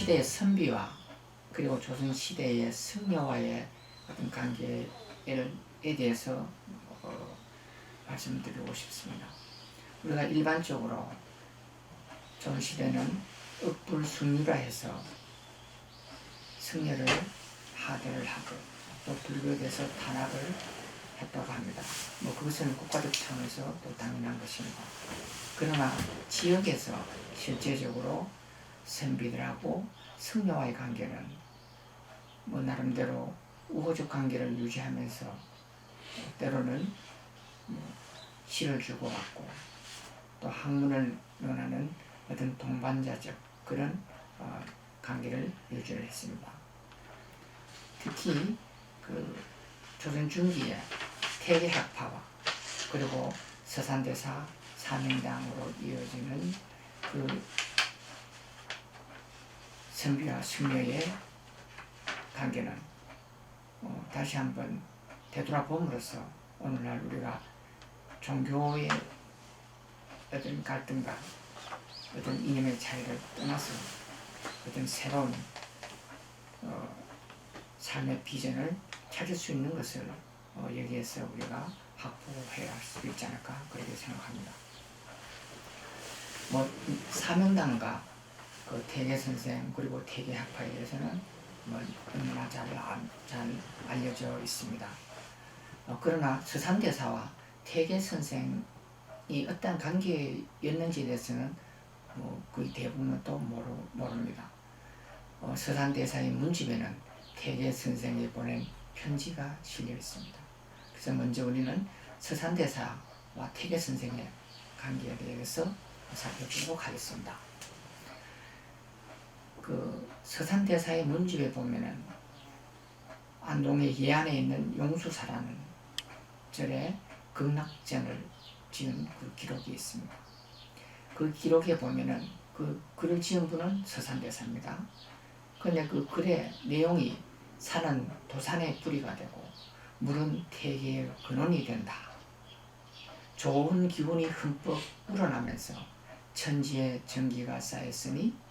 조선시대의 선비와 그리고 조선시대의 승려와의 어떤 관계에 대해서 말씀드리고 싶습니다. 우리가 일반적으로 조선시대는 읍불숭유라 해서 승려를 하대를 하고 또 불교에 대해서 탄압을 했다고 합니다. 그것은 국가적 차원에서 또 당연한 것입니다. 그러나 지역에서 실제적으로 선비들하고 승려와의 관계는 나름대로 우호적 관계를 유지하면서 때로는 시를 주고받고 또 학문을 논하는 어떤 동반자적 그런 관계를 유지를 했습니다. 특히 조선 중기에 태계학파와 그리고 서산대사 사명당으로 이어지는 선비와 승려의 관계는 다시 한번 되돌아봄으로써 오늘날 우리가 종교의 어떤 갈등과 어떤 이념의 차이를 떠나서 어떤 새로운 삶의 비전을 찾을 수 있는 것을 여기에서 우리가 확보해야 할 수 있지 않을까 그렇게 생각합니다. 사명당과 태계선생 그리고 태계학파에 대해서는 얼마나 잘 알려져 있습니다. 그러나 서산대사와 태계선생이 어떤 관계였는지에 대해서는 거의 대부분은 또 모릅니다. 서산대사의 문집에는 태계선생이 보낸 편지가 실려 있습니다. 그래서 먼저 우리는 서산대사와 태계선생의 관계에 대해서 살펴보도록 하겠습니다. 서산대사의 문집에 보면은 안동의 예안에 있는 용수사라는 절에 극락전을 지은 기록이 있습니다. 그 기록에 보면은 글을 지은 분은 서산대사입니다. 그런데 글의 내용이 산은 도산의 뿌리가 되고 물은 태계의 근원이 된다. 좋은 기운이 흠뻑 우러나면서 천지에 정기가 쌓였으니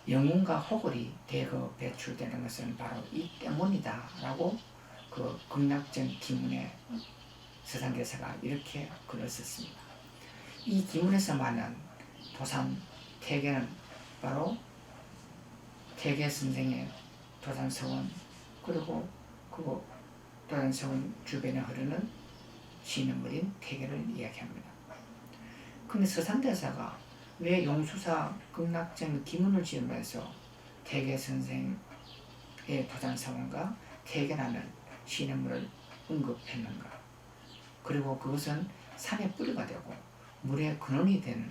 영웅과 호걸이 대거 배출되는 것은 바로 이 때문이다 라고 극락전 기문에 서산대사가 이렇게 글을 썼습니다. 이 기문에서 말하는 도산 태계는 바로 태계선생의 도산서원 그리고 도산서원 주변에 흐르는 시냇물인 태계를 이야기합니다. 그런데 서산대사가 왜 용수사 극락전 기문을 지으면서 태계선생의 도산서원과 태계라는 시냇물을 언급했는가? 그리고 그것은 산의 뿌리가 되고 물의 근원이 되는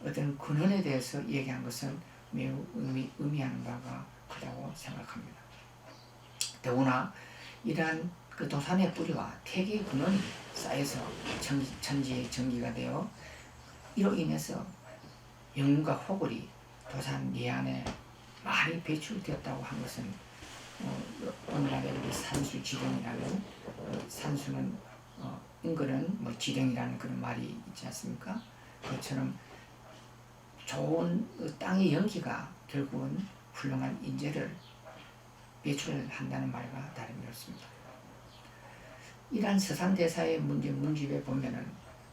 어떤 근원에 대해서 얘기한 것은 매우 의미하는 바가 크다고 생각합니다. 더구나 이러한 도산의 뿌리와 태계의 근원이 쌓여서 천지의 정기가 되어 이로 인해서 영웅과 호걸이 도산 예안에 많이 배출되었다고 한 것은 오늘날의 우리 산수 지령이라는 산수는 인거는 지령이라는 그런 말이 있지 않습니까? 그것처럼 좋은 땅의 연기가 결국은 훌륭한 인재를 배출한다는 말과 다름이 없습니다. 이러한 서산대사의 문집에 보면은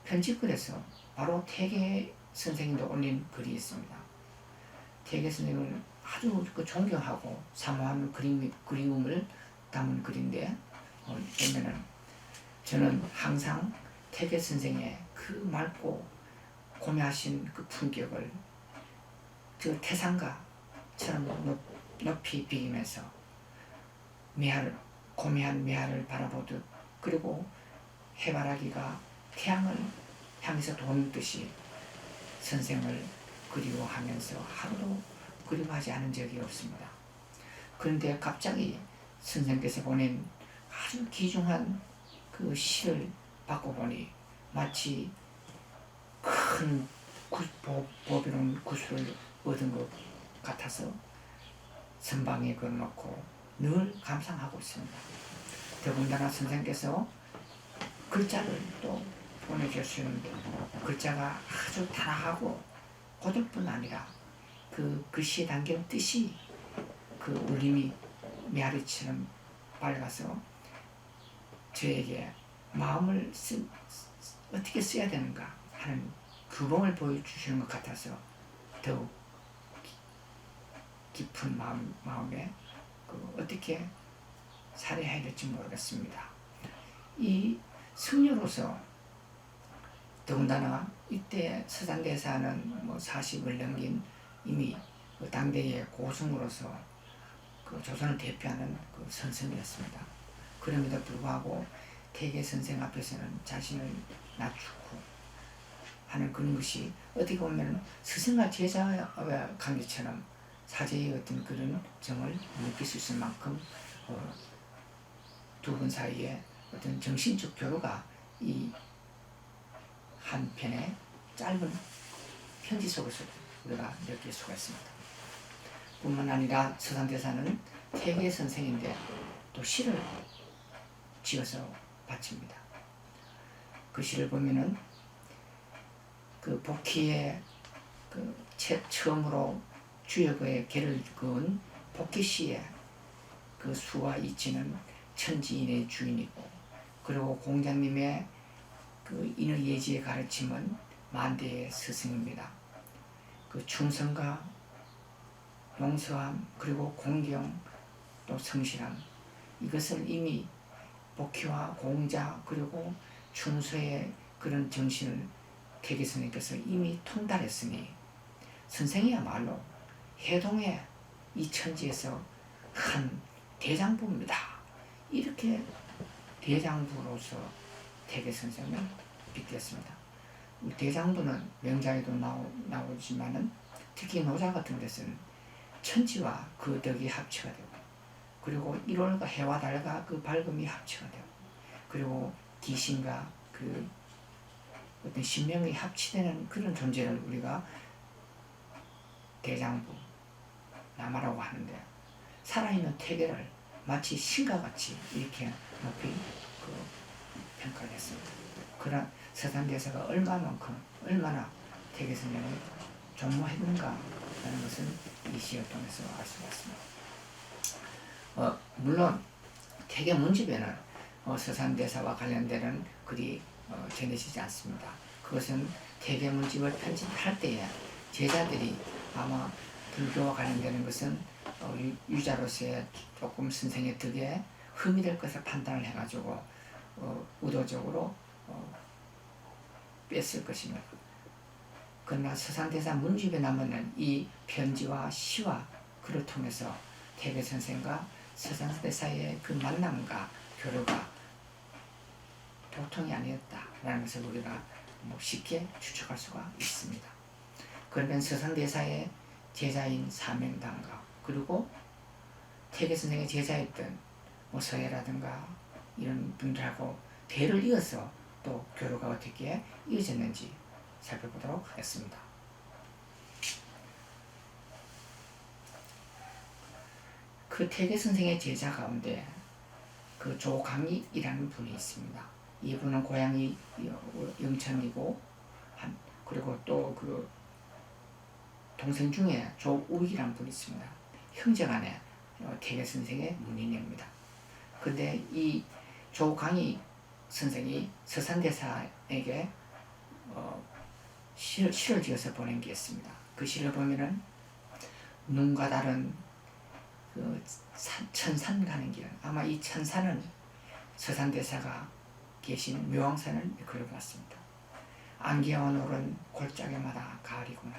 편집글에서 바로 태계 선생님도 올린 글이 있습니다. 태계 선생님을 아주 존경하고 사모하는 그리움을 담은 글인데 보면은 저는 항상 태계 선생의 그 맑고 고매하신 그 품격을 저 태산가처럼 높이 비기면서 고매한 매화를 바라보듯 그리고 해바라기가 태양을 향해서 돕듯이 선생을 그리워하면서 하루도 그리워하지 않은 적이 없습니다. 그런데 갑자기 선생께서 보낸 아주 귀중한 그 시를 받고 보니 마치 큰 보배로운 구슬을 얻은 것 같아서 선방에 걸어놓고 늘 감상하고 있습니다. 더군다나 선생께서 글자를 또 보내주시는데 글자가 아주 단아하고 고들 뿐 아니라 그 글씨에 담긴 뜻이 그 울림이 메아리처럼 밝아서 저에게 마음을 어떻게 써야 되는가 하는 규범을 보여주시는 것 같아서 더욱 깊은 마음에 어떻게 살아야 될지 모르겠습니다. 이 승려로서 더군다나 이때 서산대사는 40을 넘긴 이미 당대의 고승으로서 조선을 대표하는 선생이었습니다. 그럼에도 불구하고 태계 선생 앞에서는 자신을 낮추고 하는 그런 것이 어떻게 보면 스승과 제자의 관계처럼 사제의 어떤 그런 정을 느낄 수 있을 만큼 두 분 사이에 어떤 정신적 교류가 이 한 편의 짧은 편지 속에서 우리가 느낄 수가 있습니다. 뿐만 아니라 서산대사는 태계 선생인데 또 시를 지어서 바칩니다. 그 시를 보면은 그 복희의 처음으로 주역의 개를 그은 복희시의 그 수와 이치는 천지인의 주인이고, 그리고 공자님의 그 인의예지의 가르침은 만대의 스승입니다. 그 충성과 용서함, 그리고 공경, 또 성실함, 이것을 이미 복희와 공자 그리고 충서의 그런 정신을 태계 선생님께서 이미 통달했으니 선생이야말로 해동의 이 천지에서 한 대장부입니다. 이렇게 대장부로서 태계 선생을 빗댔습니다. 대장부는 명장에도 나오지만은 특히 노자 같은 데서는 천지와 그 덕이 합체가 되고, 그리고 1월과 해와 달과 그 밝음이 합체가 되고, 그리고 귀신과 그 어떤 신명이 합치되는 그런 존재를 우리가 대장부 남아라고 하는데, 살아있는 태계를 마치 신과 같이 이렇게 높이 평가를 했습니다. 그러나 서산대사가 얼마나 태계 선생을 존모했는가라는 것은 이 시를 통해서 알 수가 있습니다. 물론 태계 문집에는 서산대사와 관련되는 글이 전해지지 않습니다. 그것은 태계 문집을 편집할 때에 제자들이 아마 불교와 관련되는 것은 유자로서의 조금 선생의 덕에 흠이 될 것을 판단을 해가지고 의도적으로 뺐을 것입니다. 그러나 서산대사 문집에 남은 이 편지와 시와 글을 통해서 태계 선생과 서산대사의 그 만남과 교류가 보통이 아니었다라는 것을 우리가 쉽게 추측할 수가 있습니다. 그러면 서산대사의 제자인 사명당과 그리고 태계 선생의 제자였던 서예라든가 이런 분들하고 대를 이어서 또 교류가 어떻게 이어졌는지 살펴보도록 하겠습니다. 그 태계 선생의 제자 가운데 그 조강익이라는 분이 있습니다. 이분은 고향이 영천이고, 그리고 또 그 동생 중에 조우익이라는 분이 있습니다. 형제간에 태계 선생의 문인입니다. 근데 이 조강익 선생이 서산대사에게 시를 지어서 보낸 게 있습니다. 그 시를 보면은 눈과 다른 그 천산 가는 길, 아마 이 천산은 서산대사가 계신 묘황산을 그려봤습니다. 안개와 노른 골짜기마다 가을이구나.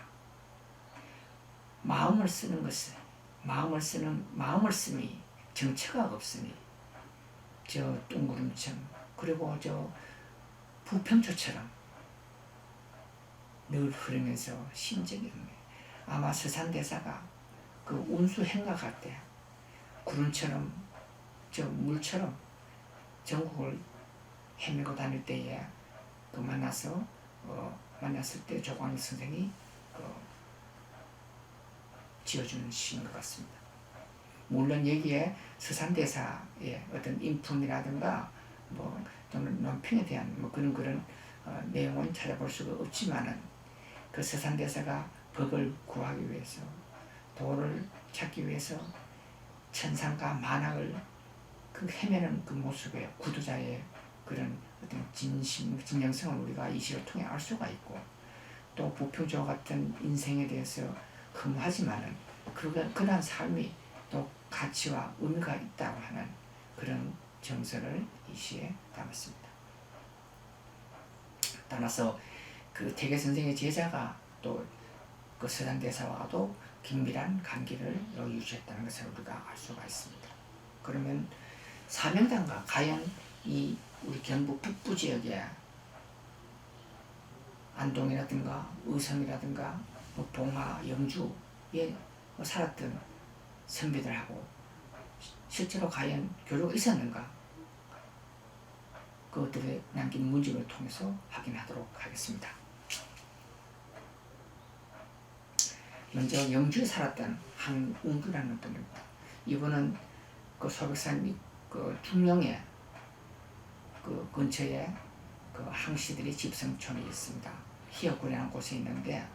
마음을 쓰는 것은 마음을 쓰니 정처가 없으니 저 둥구름처럼, 그리고 저 부평초처럼 늘 흐르면서 심적이 없네. 아마 서산대사가 그 운수 행각할 때 구름처럼 저 물처럼 전국을 헤매고 다닐 때에 만났을 때 조광익 선생이 지어주는 시인 것 같습니다. 물론 여기에 서산대사의 어떤 인품이라든가 또는 논평에 대한 그런 내용은 찾아볼 수가 없지만은 그 서산대사가 법을 구하기 위해서, 도를 찾기 위해서 천상과 만왕을 그 헤매는 그 모습의 구두자의 그런 어떤 진정성을 우리가 이 시를 통해 알 수가 있고, 또 부평조와 같은 인생에 대해서 근무하지만은 그러한 삶이 또 가치와 의미가 있다고 하는 그런 정서를 이 시에 담았습니다. 따라서 그 태계 선생의 제자가 또 그 서산대사와도 긴밀한 관계를 유지했다는 것을 우리가 알 수가 있습니다. 그러면 사명당과 과연 이 우리 경북 북부 지역에 안동이라든가 의성이라든가 봉화, 영주에 살았던 선비들하고 실제로 과연 교류가 있었는가, 그것들의 남긴 문집을 통해서 확인하도록 하겠습니다. 먼저 영주에 살았던 한웅규라는 분입니다. 이분은 그 소백산 그 중령에 그 근처에 그 항시들이 집성촌이 있습니다. 희역군이라는 곳에 있는데,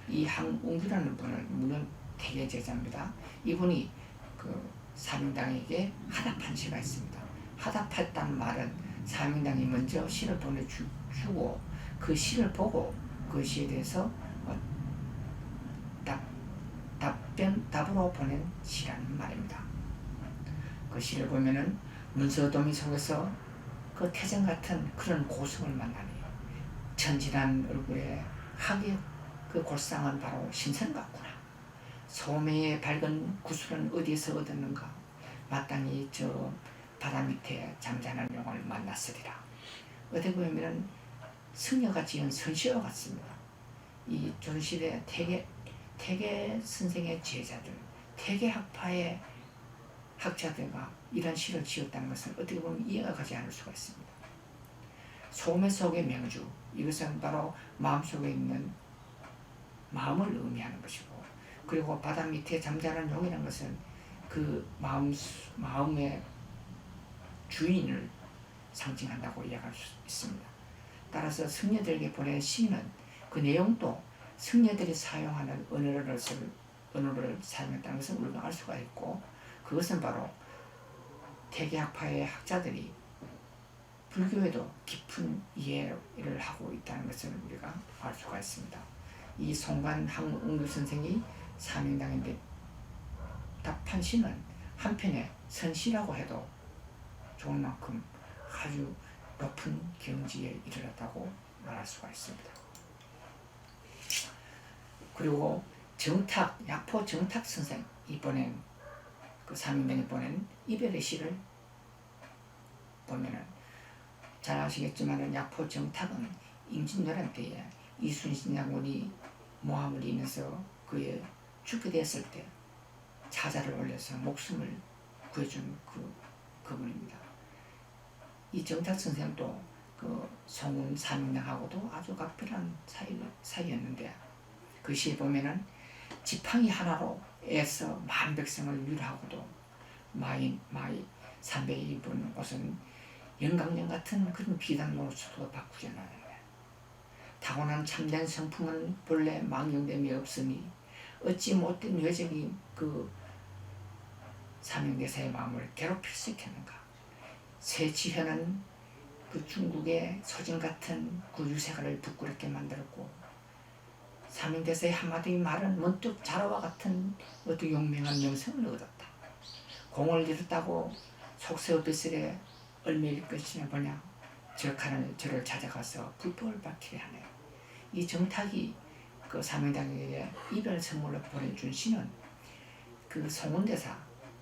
이 한웅규라는 분은 물론 태계 제자입니다. 이분이 그 사명당에게 하답한 시가 있습니다. 하답했다는 말은 사명당이 먼저 시를 보내주고 그 시를 보고 그 시에 대해서 답으로 보낸 시라는 말입니다. 그 시를 보면은 문서도미 속에서 그 태정 같은 그런 고승을 만나니 천진한 얼굴에 학의 그 골상은 바로 신선 같구나. 소매의 밝은 구슬은 어디에서 얻었는가. 마땅히 저 바다 밑에 잠자는 용을 만났으리라. 어떻게 보면 승려가 지은 선시와 같습니다. 이 조선시대 태계 선생의 제자들, 태계 학파의 학자들과 이런 시를 지었다는 것은 어떻게 보면 이해가 가지 않을 수가 있습니다. 소매 속의 명주, 이것은 바로 마음속에 있는 마음을 의미하는 것이고, 그리고 바다 밑에 잠자는 용이라는 것은 그 마음의 주인을 상징한다고 이야기할 수 있습니다. 따라서 승려들에게 보낸 시는 그 내용도 승려들이 사용하는 언어를 사용했다는 것을 우리가 알 수가 있고, 그것은 바로 태계학파의 학자들이 불교에도 깊은 이해를 하고 있다는 것을 우리가 알 수가 있습니다. 이 송관 한웅규 선생이 사명당인데 답한 시는 한편의 선시라고 해도 좋은 만큼 아주 높은 경지에 이르렀다고 말할 수가 있습니다. 그리고 약포 정탁 선생, 이번엔 그 사명당이 보낸 이별의 시를 보면은 잘 아시겠지만은 약포 정탁은 임진왜란 때에 이순신 장군이 모함을 인해서 그의 죽게 됐을 때 자자를 올려서 목숨을 구해준 그분입니다. 이 정탁 선생도 그 송운 사명당하고도 아주 각별한 사이였는데, 그 시에 보면은 지팡이 하나로 애써 만 백성을 위로하고도 마이 300에 입은 옷은 영강령 같은 그런 비단으로서도 바꾸지 않았네. 타고난 참된 성품은 본래 망령됨이 없으니 어찌 못된 외적이 그 사명대사의 마음을 괴롭힐 수 있겠는가. 세치현은 그 중국의 소진 같은 그 유색을 부끄럽게 만들었고, 사명대사의 한마디 말은 문득 자라와 같은 어떤 용맹한 명성을 얻었다. 공을 잃었다고 속세의 빗슬에 얼매일 것이냐 보냐. 적하는 저를 찾아가서 불법을 밝히려 하네. 이 정탁이 그 사명당에게 이별 선물로 보내준 시는 그 송운대사,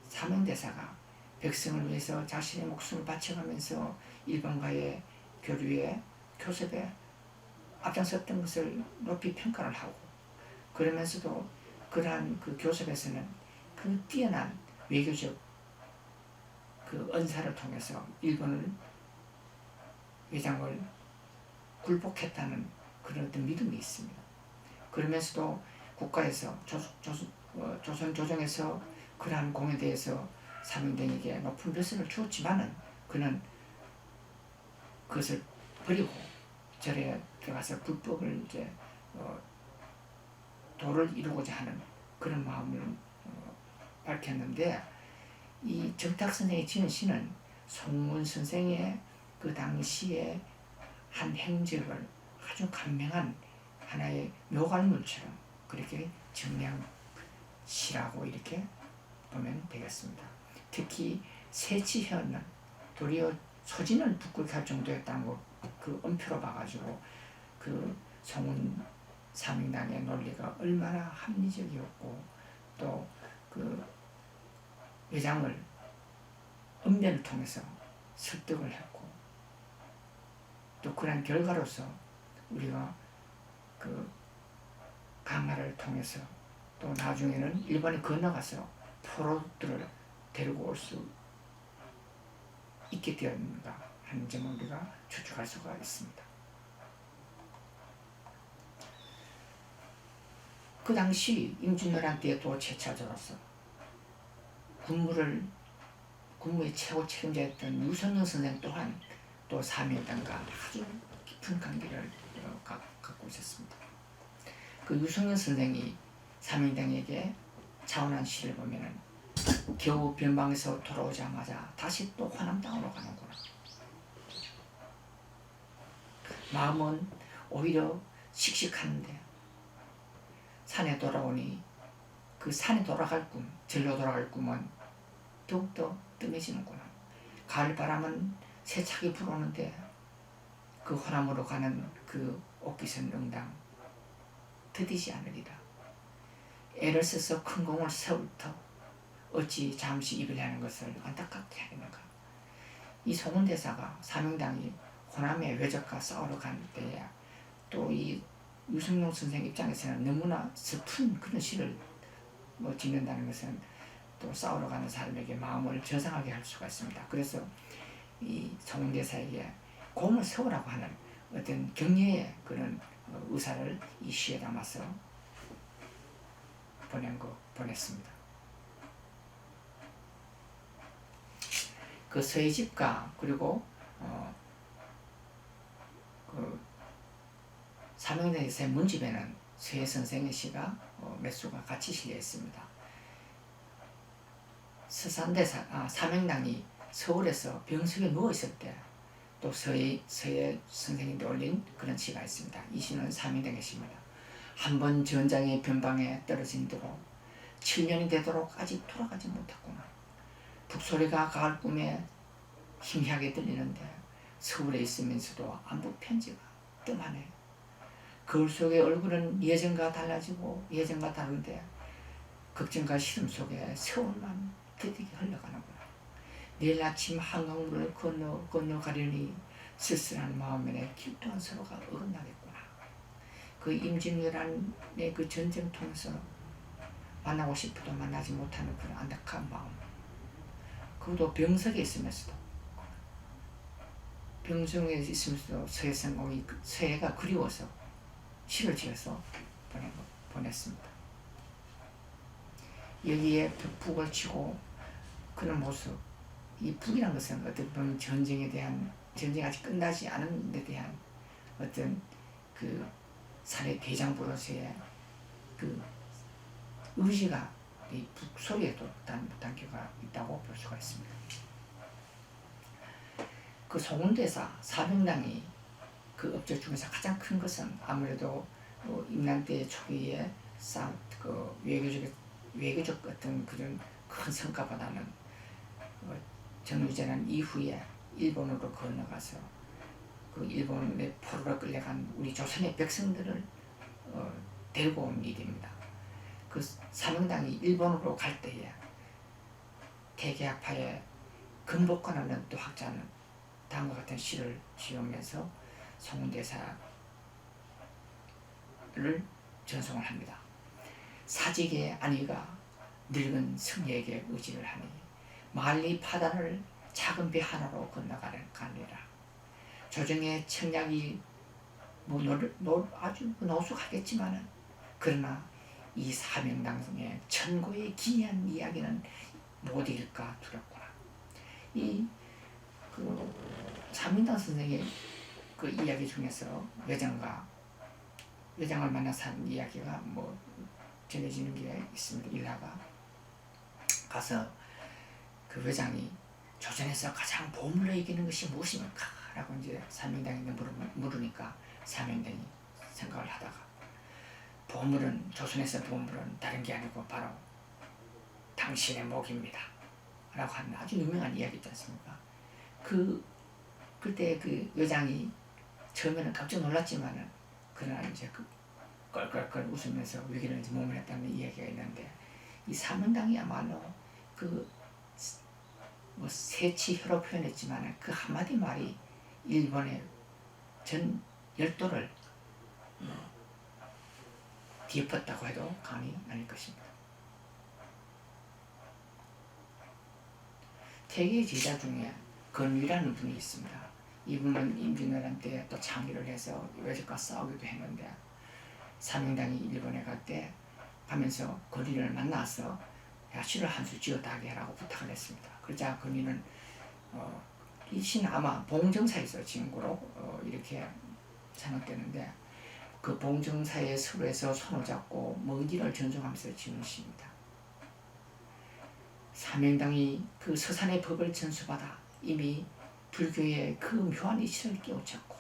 사명대사가 백성을 위해서 자신의 목숨을 바쳐가면서 일본과의 교류에 교섭에 앞장섰던 것을 높이 평가를 하고, 그러면서도 그러한 그 교섭에서는 그 뛰어난 외교적 그 언사를 통해서 일본을 외장을 굴복했다는 그런 어떤 믿음이 있습니다. 그러면서도 국가에서 조선 조정에서 그러한 공에 대해서 사명당에게 높은 벼슬을 주었지만은 그는 그것을 버리고 절에 들어가서 불법을 이제 도를 이루고자 하는 그런 마음을 밝혔는데, 정탁 선생이 지은 시는 송문 선생의 그 당시에 한 행적을 아주 간명한 하나의 묘관물처럼 그렇게 정리한 시라고 이렇게 보면 되겠습니다. 특히 세치현은 도리어 소진을 북극할 정도였다는 거 그 엄표로 봐가지고 그 송문 사명당의 논리가 얼마나 합리적이었고 또 그 외장을 언변을 통해서 설득을 했고 또 그런 결과로서 우리가 그 강화를 통해서 또 나중에는 일본에 건너가서 포로들을 데리고 올 수 있게 되었는가 하는 점을 우리가 추측할 수가 있습니다. 그 당시 임진왜란 때 또 제차저로서 군무의 최고 책임자였던 유성룡 선생 또한 또 사명당과 아주 깊은 관계를 갖고 있었습니다. 그 유성룡 선생이 사명당에게 자원한 시를 보면은 겨우 변방에서 돌아오자마자 다시 또 화남당으로 가는구나. 마음은 오히려 씩씩한데 산에 돌아오니 그 산에 돌아갈 꿈, 절로 돌아갈 꿈은 더욱더 뜸해지는구나. 가을 바람은 세차게 불어오는데 그 화남으로 가는 그 옥기선 응당 드디지 않으리라. 애를 써서 큰 공을 세울 터 어찌 잠시 이별하는 것을 안타깝게 하겠는가. 이 송은대사가 사명당이 호남의 외적과 싸우러 간 때에 또 이 유성룡 선생 입장에서는 너무나 슬픈 그런 시를 짓는다는 것은 또 싸우러 가는 사람에게 마음을 저상하게 할 수가 있습니다. 그래서 이 송은대사에게 공을 세우라고 하는 어떤 격려의 그런 의사를 이 시에 담아서 보냈습니다. 그 서해집가 그리고 그 사명당에서의 문집에는 서해 선생의 시가 몇 수가 같이 실려 있습니다. 사명당이 서울에서 병석에 누워 있을 때 또 서해 선생님이 올린 그런 시가 있습니다. 이 시는 사명당의 시입니다. 한 번 전장의 변방에 떨어진 뒤로 7년이 되도록 아직 돌아가지 못했구나. 북소리가 가을 꿈에 희미하게 들리는데 서울에 있으면서도 안부 편지가 뜸하네. 거울 속의 얼굴은 예전과 달라지고 예전과 다른데 걱정과 시름 속에 세월만 드디게 흘러가는구나. 내일 아침 한강물을 건너가려니 쓸쓸한 마음에 길 또한 서로가 어긋나겠구나. 그 임진왜란의 그 전쟁 통해서 만나고 싶어도 만나지 못하는 그런 안타까운 마음. 그것도 병석에 있으면서도 병석에 있으면서도 서해성공이 서해가 그리워서 시를 지어서 보냈습니다. 여기에 북을 치고 그런 모습, 이 북이란 것은 어떻게 보면 전쟁이 아직 끝나지 않은 데 대한 어떤 그 사회 대장부로서의 그 의지가 이 북 속에도 담겨가 있다고 볼 수가 있습니다. 그 송은대사 사명당이 그 업적 중에서 가장 큰 것은 아무래도 임난때 초기에 그 외교적 어떤 그런 큰 성과보다는 정유재난 이후에 일본으로 건너가서 그 일본의 포로로 끌려간 우리 조선의 백성들을 데리고 온 일입니다. 그 사명당이 일본으로 갈 때에 대개학파의 근복관하는 또 학자는 다음과 같은 시를 지으면서 송은대사를 전송을 합니다. 사직의 안위가 늙은 승리에게 의지를 하니 만리 파단을 작은 배 하나로 건너가느라 조정의 청량이 아주 노숙하겠지만은 그러나 이 사명당의 천고의 기이한 이야기는 못 읽을까 두렵구나. 이 사명당 선생의 그 이야기 중에서 외장을 만나서 하는 이야기가 전해지는 게 있습니다. 일화가 가서 그 회장이 조선에서 가장 보물로 이기는 것이 무엇입니까? 라고 이제 사명당에게 물으니까 사명당이 생각을 하다가 보물은 조선에서 보물은 다른 게 아니고 바로 당신의 목입니다. 라고 하는 아주 유명한 이야기 있지 않습니까? 그때 그 회장이 처음에는 깜짝 놀랐지만은 그러나 이제 껄껄껄 웃으면서 위기를 이제 모면했다는 이야기가 있는데 이 사명당이야말로 뭐 세치혀로 표현했지만 그 한마디 말이 일본의 전 열도를 뒤엎었다고 해도 감이 아닐 것입니다. 태계의 제자 중에 건위라는 분이 있습니다. 이분은 임진왜란 때 또 창의를 해서 외적과 싸우기도 했는데 사명당이 일본에 갈 때 가면서 건위를 만나서 야시를 한 수 지어다게 하라고 부탁을 했습니다. 그러자 건위는 이 시는 아마 봉정사에서 지은 거로 이렇게 생각되는데 그 봉정사의 서로에서 손을 잡고 먼 길을 전송하면서 지은 시입니다. 사명당이 그 서산의 법을 전수받아 이미 불교의 그 묘한 이치를 깨우쳤고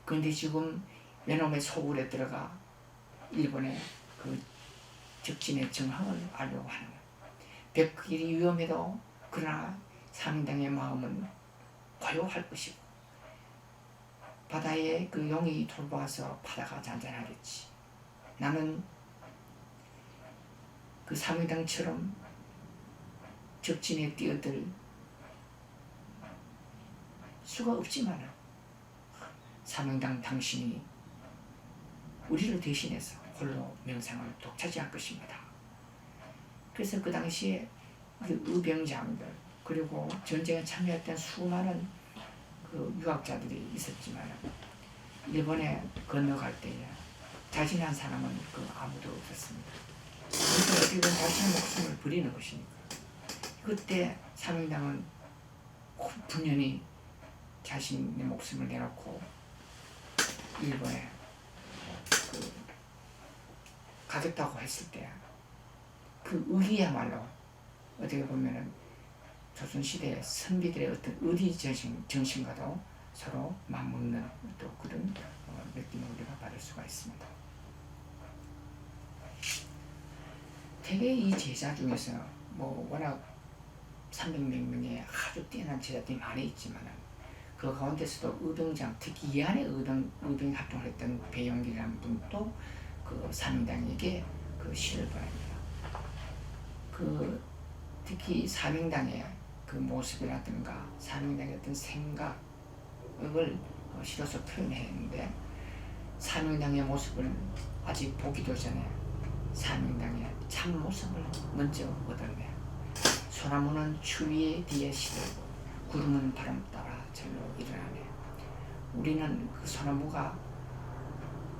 그런데 지금 외놈의 소굴에 들어가 일본의 그 적진의 정황을 알려고 하는 벽길이 위험해도 그러나 사명당의 마음은 고요할 것이고 바다에 그 용이 돌아와서 바다가 잔잔하겠지. 나는 그 사명당처럼 적진에 뛰어들 수가 없지만 사명당 당신이 우리를 대신해서 홀로 명상을 독차지할 것입니다. 그래서 그 당시에 그 의병장들 그리고 전쟁에 참여했던 수많은 그 유학자들이 있었지만 일본에 건너갈 때에 자진한 사람은 아무도 없었습니다. 그래서 어떻게든 자신의 목숨을 버리는 것이니까 그때 사명당은 분연히 자신의 목숨을 내놓고 일본에 가겠다고 했을 때 그 의리야말로 어떻게 보면은 조선시대의 선비들의 어떤 의리 정신과도 서로 맞먹는 또 그런 느낌을 우리가 받을 수가 있습니다. 대개 이 제자 중에서 뭐 워낙 300몇 명의 아주 뛰어난 제자들이 많이 있지만 그 가운데서도 의병장 특히 이안의 의병 활동을 했던 배용기라는 분도 그 사명당에게 그 시를 보냅니다. 특히 사명당의 그 모습이라든가 사명당의 어떤 생각을 시로서 표현했는데 사명당의 모습을 아직 보기도 전에 사명당의 참모습을 먼저 얻었네. 소나무는 추위에 뒤에 시들고 구름은 바람 따라 절로 일어나네. 우리는 그 소나무가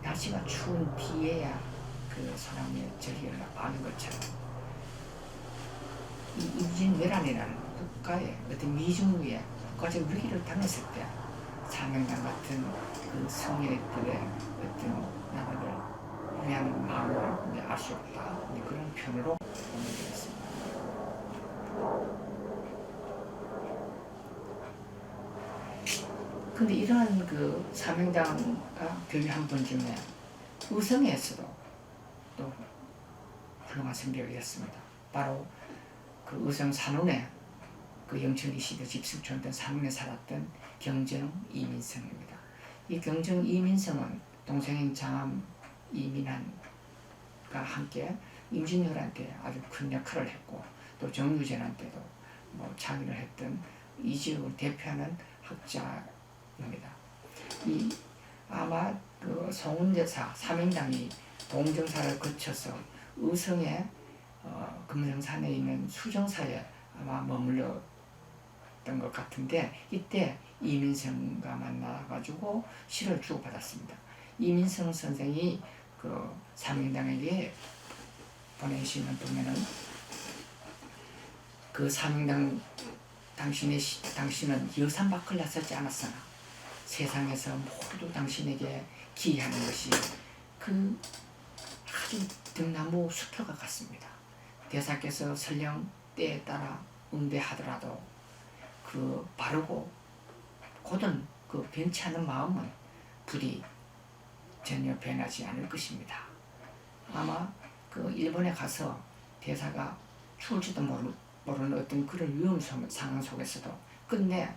날씨가 추운 뒤에야 그 소나무의 절기를 아는 것처럼 이 임진왜란이라는 국가의 어떤 미중위의 국가적 위기를 당했을 때 사명당 같은 그 성인들의 어떤 나라를 위한 마음을 알 수 없다. 그런 표현으로 보면 되겠습니다. 근데 이러한 그 사명당가 교류한 분 중에 의성에서도 또 훌륭한 성벽이 있었습니다. 바로 그 의성 산원에 그 영천리 시대 집승촌던 산원에 살았던 경정 이민성입니다. 이 경정 이민성은 동생인 장암 이민한과 함께 임진왜란 때 아주 큰 역할을 했고 또 정유재난 때도 뭐 창의를 했던 이 지역을 대표하는 학자입니다. 아마 그 송은제사 사명당이 봉정사를 거쳐서 의성의 금성산에 있는 수정사에 아마 머물렀던 것 같은데 이때 이민성과 만나가지고 시를 주고받았습니다. 이민성 선생이 그 사명당에게 보낸 시는 보면은 그 사명당 당신은 여산 밖을 나서지 않았으나 세상에서 모두 당신에게 기이하는 것이 그 아주 등나무 수표가 같습니다. 대사께서 설령 때에 따라 응대하더라도 그 바르고 고든 그 변치 않은 마음은 부디 전혀 변하지 않을 것입니다. 아마 그 일본에 가서 대사가 죽을지도 모르는 어떤 그런 위험 상황 속에서도 끝내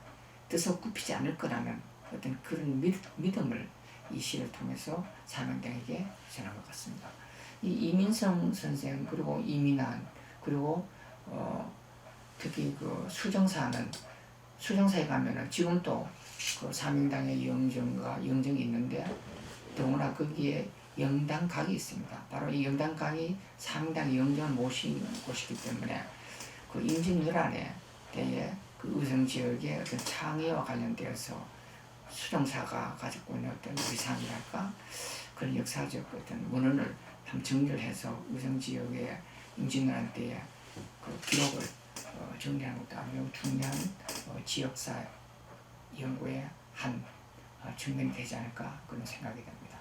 뜻을 굽히지 않을 거라는 어떤 그런 믿음을 이 시를 통해서 사명당에게 전한 것 같습니다. 이 이민성 선생 그리고 이민환 그리고 특히 그 수정사에 가면은 지금도 그 사명당의 영정이 있는데 더구나 거기에 영당각이 있습니다. 바로 이 영당각이 사명당의 영정을 모신 곳이기 때문에 그 임진왜란에 대해 그 의성 지역의 어떤 창의와 관련되어서 수정사가 가지고 있는 어떤 위상이랄까 그런 역사적 어떤 원언을 한번 정리를 해서 의성 지역의 임진왜란 때의 그 기록을 정리하는 것도 매우 중요한 지역사 연구의 한 측면이 되지 않을까 그런 생각이 됩니다.